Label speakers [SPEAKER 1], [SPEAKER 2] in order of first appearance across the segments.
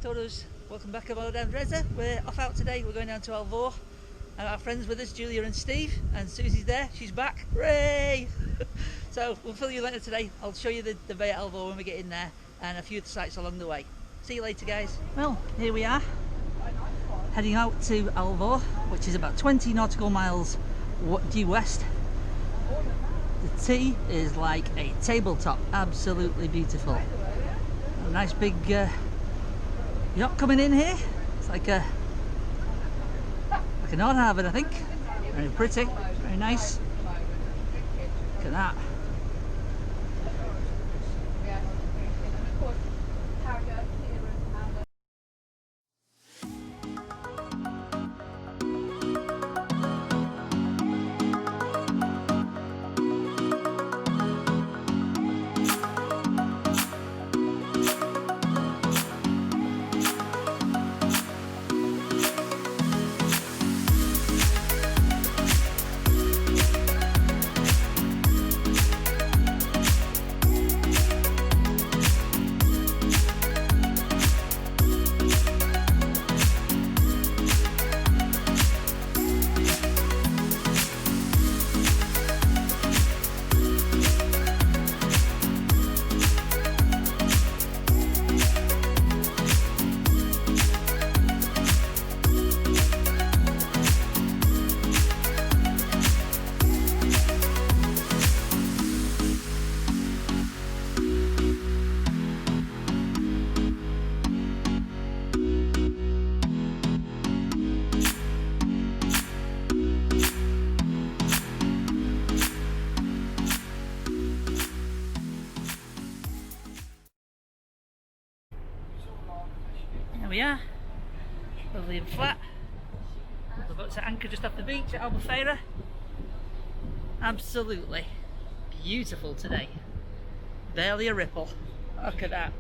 [SPEAKER 1] Toros, welcome back to Motor Yacht Andreza. We're off out today, we're going down to Alvor. And our friends with us, Julia and Steve, and Susie's there, she's back, hooray! So we'll fill you later today. I'll show you the bay at Alvor when we get in there and a few of the sites along the way. See you later guys. Well, here we are, heading out to Alvor, which is about 20 nautical miles due west. The tea is like a tabletop, absolutely beautiful. A nice big yacht coming in here. It's like an Nord Harbour, I think. Very pretty, very nice. Look at that. There we are, lovely and flat. The boat's at anchor just off the beach at Albufeira. Absolutely beautiful today. Barely a ripple. Look at that.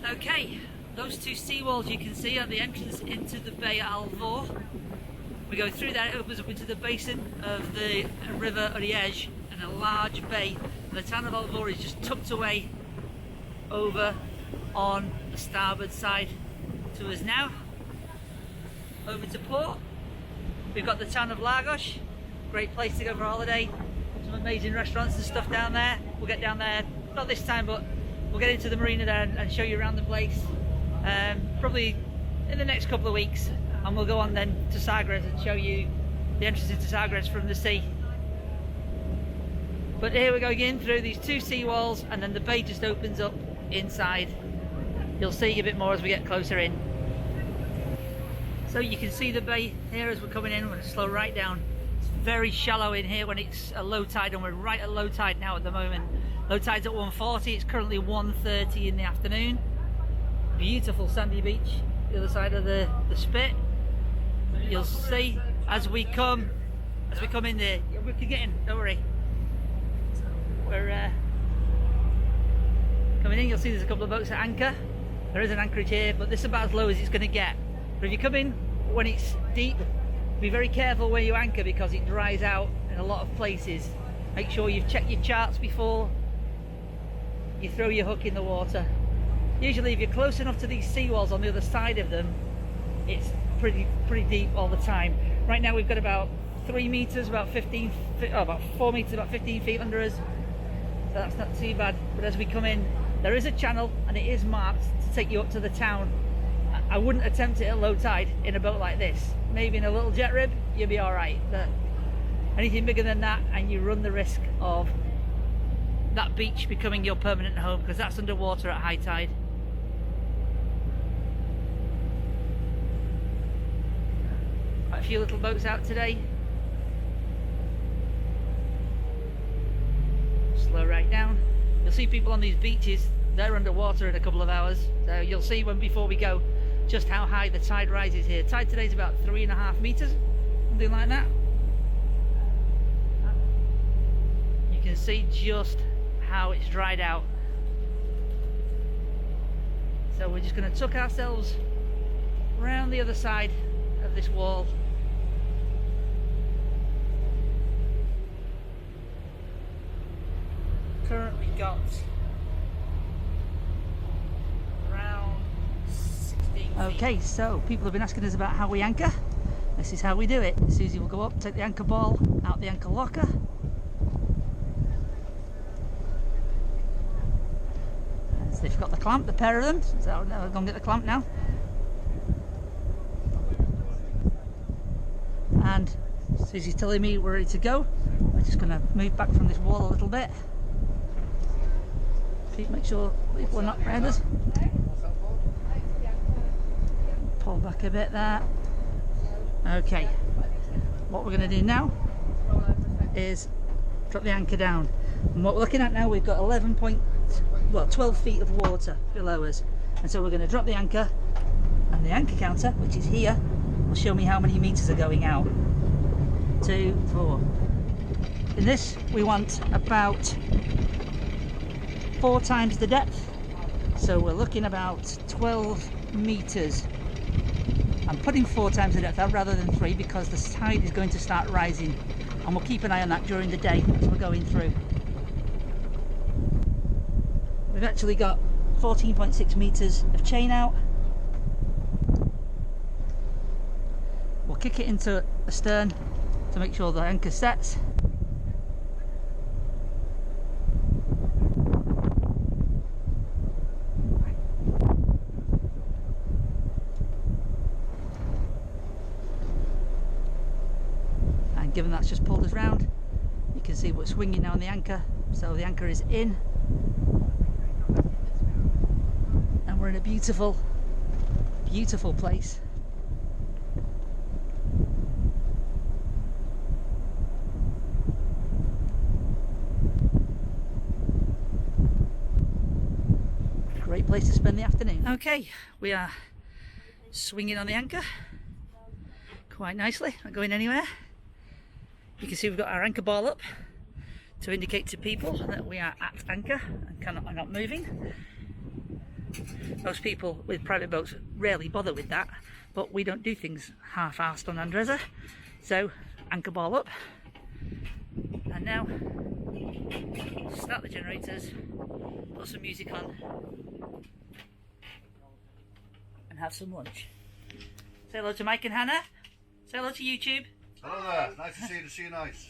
[SPEAKER 1] Okay, those two seawalls you can see are the entrance into the bay at Alvor. We go through that, it opens up into the basin of the river Ariège and a large bay. And the town of Alvor is just tucked away over on the starboard side to us now. Over to port, we've got the town of Lagos, great place to go for a holiday. Some amazing restaurants and stuff down there. We'll get down there, not this time, but we'll get into the marina there and show you around the place. Probably in the next couple of weeks, and we'll go on then to Sagres and show you the entrance into Sagres from the sea. But here we go again through these two seawalls, and then the bay just opens up inside. You'll see a bit more as we get closer in. So you can see the bay here as we're coming in. We're going to slow right down. It's very shallow in here when it's a low tide, and we're right at low tide now at the moment. Low tide's at 1:40, it's currently 1:30 in the afternoon. Beautiful sandy beach, the other side of the spit. You'll see as we come in there, we can get in, don't worry. We're coming in, you'll see there's a couple of boats at anchor. There is an anchorage here, but this is about as low as it's going to get. But if you come in when it's deep, be very careful where you anchor because it dries out in a lot of places. Make sure you've checked your charts before you throw your hook in the water. Usually if you're close enough to these seawalls on the other side of them, it's pretty deep all the time. Right now we've got about 3 meters, about 15 feet, about 4 meters, about 15 feet under us. So that's not too bad. But as we come in, there is a channel and it is marked to take you up to the town. I wouldn't attempt it at low tide in a boat like this. Maybe in a little jet rib, you'll be alright. But anything bigger than that, and you run the risk of that beach becoming your permanent home, because that's underwater at high tide. Quite a few little boats out today. Slow right down. You'll see people on these beaches, they're underwater in a couple of hours. So you'll see before we go just how high the tide rises here. Tide today is about 3.5 meters, something like that. You can see just how it's dried out. So we're just going to tuck ourselves around the other side of this wall. Currently got around 16 feet. Okay, so people have been asking us about how we anchor. This is how we do it. Susie will go up, take the anchor ball out the anchor locker. So they've got the clamp, the pair of them. So I'll go and get the clamp now. And Susie's telling me we're ready to go. We're just going to move back from this wall a little bit. Make sure people are not around us. Pull back a bit there. Okay, what we're going to do now is drop the anchor down. And what we're looking at now, we've got 12 feet of water below us. And so we're going to drop the anchor, and the anchor counter, which is here, will show me how many meters are going out. 2, 4. In this, we want about 4 times the depth, so we're looking about 12 meters. I'm putting 4 times the depth out rather than 3 because the tide is going to start rising, and we'll keep an eye on that during the day as we're going through. We've actually got 14.6 meters of chain out. We'll kick it into the stern to make sure the anchor sets. Given that's just pulled us round, you can see we're swinging now on the anchor, so the anchor is in, and we're in a beautiful place. Great place to spend the afternoon. Okay, we are swinging on the anchor quite nicely, not going anywhere. You can see we've got our anchor ball up to indicate to people that we are at anchor and are not moving. Most people with private boats rarely bother with that, but we don't do things half-arsed on Andreza. So, anchor ball up, and now start the generators, put some music on, and have some lunch. Say hello to Mike and Hannah. Say hello to YouTube.
[SPEAKER 2] Hello there, nice to see you nice.